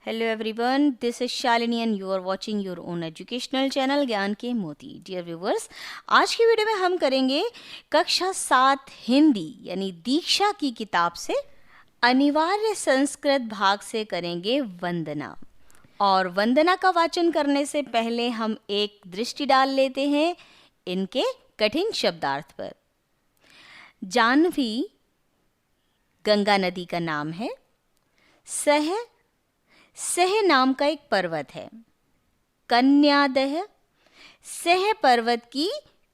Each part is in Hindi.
Hello everyone, this is Shalini and you are watching your own educational channel ज्ञान के मोती। डियर व्यूवर्स, आज की वीडियो में हम करेंगे कक्षा 7 हिंदी यानी दीक्षा की किताब से अनिवार्य संस्कृत भाग से करेंगे वंदना। और वंदना का वाचन करने से पहले हम एक दृष्टि डाल लेते हैं इनके कठिन शब्दार्थ पर। जाह्नवी गंगा नदी का नाम है। सह नाम का एक पर्वत है। कन्यादह सह पर्वत की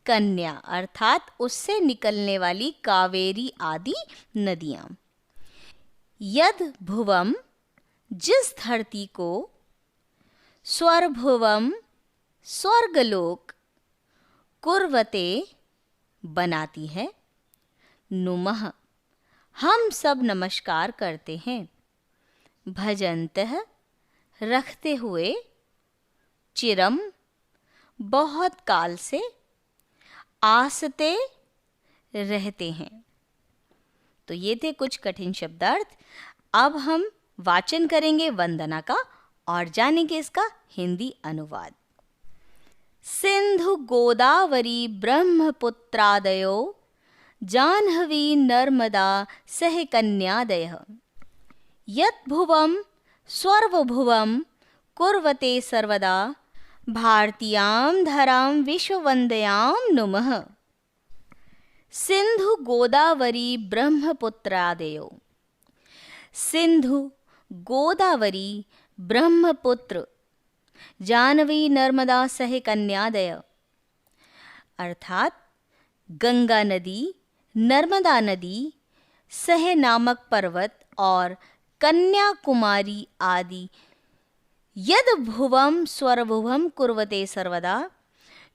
कन्या अर्थात उससे निकलने वाली कावेरी आदि नदियां। यद भुवम जिस धरती को, स्वर्भुवम स्वर्गलोक, कुर्वते बनाती है, नुमः हम सब नमस्कार करते हैं, भजन्तः रखते हुए, चिरम बहुत काल से, आसते रहते हैं। तो ये थे कुछ कठिन शब्दार्थ। अब हम वाचन करेंगे वंदना का और जानेंगे इसका हिंदी अनुवाद। सिंधु गोदावरी ब्रह्मपुत्रादयो जाह्नवी नर्मदा सह कन्यादयः यत् भुवं स्वर्वभुवं कुर्वते सर्वदा भारतीयां धरां विश्ववन्द्यां नुमः। सिंधु गोदावरी ब्रह्मपुत्रादयो। सिंधु गोदावरी ब्रह्मपुत्र जाह्नवी नर्मदा सह कन्यादय अर्थात गंगा नदी, नर्मदा नदी, सह नामक पर्वत और कन्याकुमारी आदि। यद भुवम स्वर्भुवम कुर्वते सर्वदा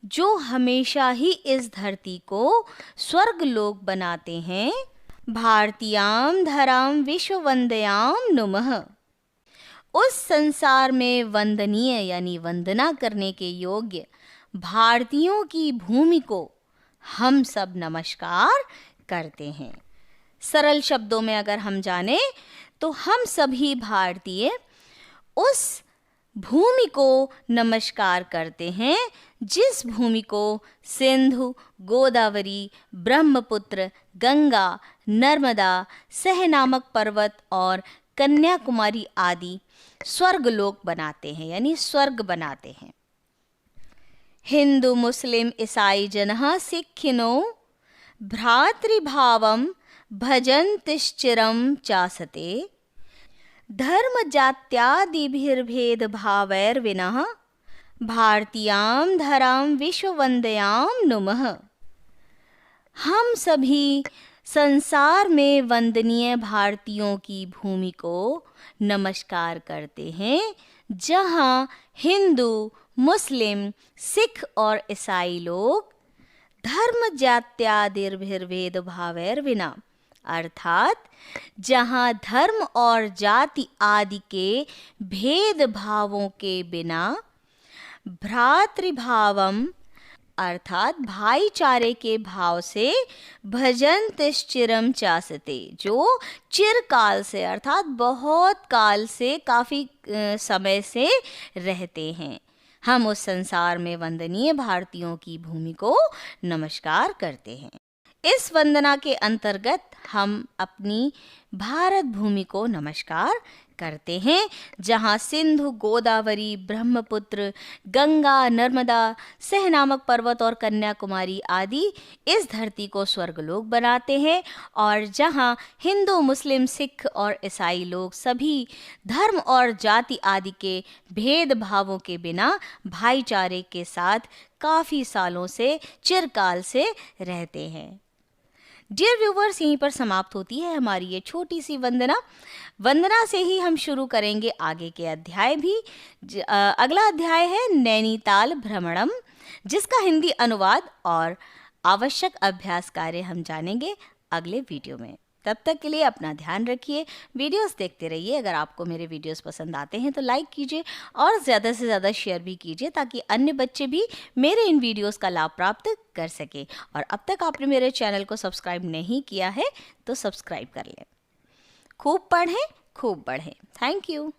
जो हमेशा ही इस धरती को स्वर्गलोक बनाते हैं, भारतीयां धरां विश्ववन्द्यां नुमः उस संसार में वंदनीय यानी वंदना करने के योग्य भारतीयों की भूमि को हम सब नमस्कार करते हैं। सरल शब्दों में अगर हम जाने तो हम सभी भारतीय उस भूमि को नमस्कार करते हैं जिस भूमि को सिंधु, गोदावरी, ब्रह्मपुत्र, गंगा, नर्मदा, सह नामक पर्वत और कन्याकुमारी आदि स्वर्गलोक बनाते हैं यानी स्वर्ग बनाते हैं। हिंदू, मुस्लिम, ईसाई जनः सिक्खिनो भ्रातृभावं भजन्तिश्चिरं चासते धर्म जात्यादिभिर्भेदभावैर्विनः भारतीयां धरां विश्ववन्द्यां नुमः। हम सभी संसार में वंदनीय भारतीयों की भूमि को नमस्कार करते हैं जहाँ हिंदू, मुस्लिम, सिख और ईसाई लोग धर्म जात्यादिर्भेदभावैर्विना अर्थात जहाँ धर्म और जाति आदि के भेदभावों के बिना, भ्रातृभावम अर्थात भाईचारे के भाव से, भजन्तिश्चिरं चासते जो चिरकाल से अर्थात बहुत काल से, काफ़ी समय से रहते हैं। हम उस संसार में वंदनीय भारतीयों की भूमि को नमस्कार करते हैं। इस वंदना के अंतर्गत हम अपनी भारत भूमि को नमस्कार करते हैं जहाँ सिंधु, गोदावरी, ब्रह्मपुत्र, गंगा, नर्मदा, सह नामक पर्वत और कन्याकुमारी आदि इस धरती को स्वर्गलोक बनाते हैं और जहाँ हिंदू, मुस्लिम, सिख और ईसाई लोग सभी धर्म और जाति आदि के भेदभावों के बिना भाईचारे के साथ काफ़ी सालों से, चिरकाल से रहते हैं। डियर व्यूवर्स, यहीं पर समाप्त होती है हमारी ये छोटी सी वंदना। वंदना से ही हम शुरू करेंगे आगे के अध्याय भी। अगला अध्याय है नैनीताल भ्रमणम, जिसका हिंदी अनुवाद और आवश्यक अभ्यास कार्य हम जानेंगे अगले वीडियो में। तब तक के लिए अपना ध्यान रखिए, वीडियोस देखते रहिए। अगर आपको मेरे वीडियोस पसंद आते हैं तो लाइक कीजिए और ज़्यादा से ज़्यादा शेयर भी कीजिए ताकि अन्य बच्चे भी मेरे इन वीडियोस का लाभ प्राप्त कर सके। और अब तक आपने मेरे चैनल को सब्सक्राइब नहीं किया है तो सब्सक्राइब कर लें। खूब पढ़ें, खूब बढ़ें। Thank you.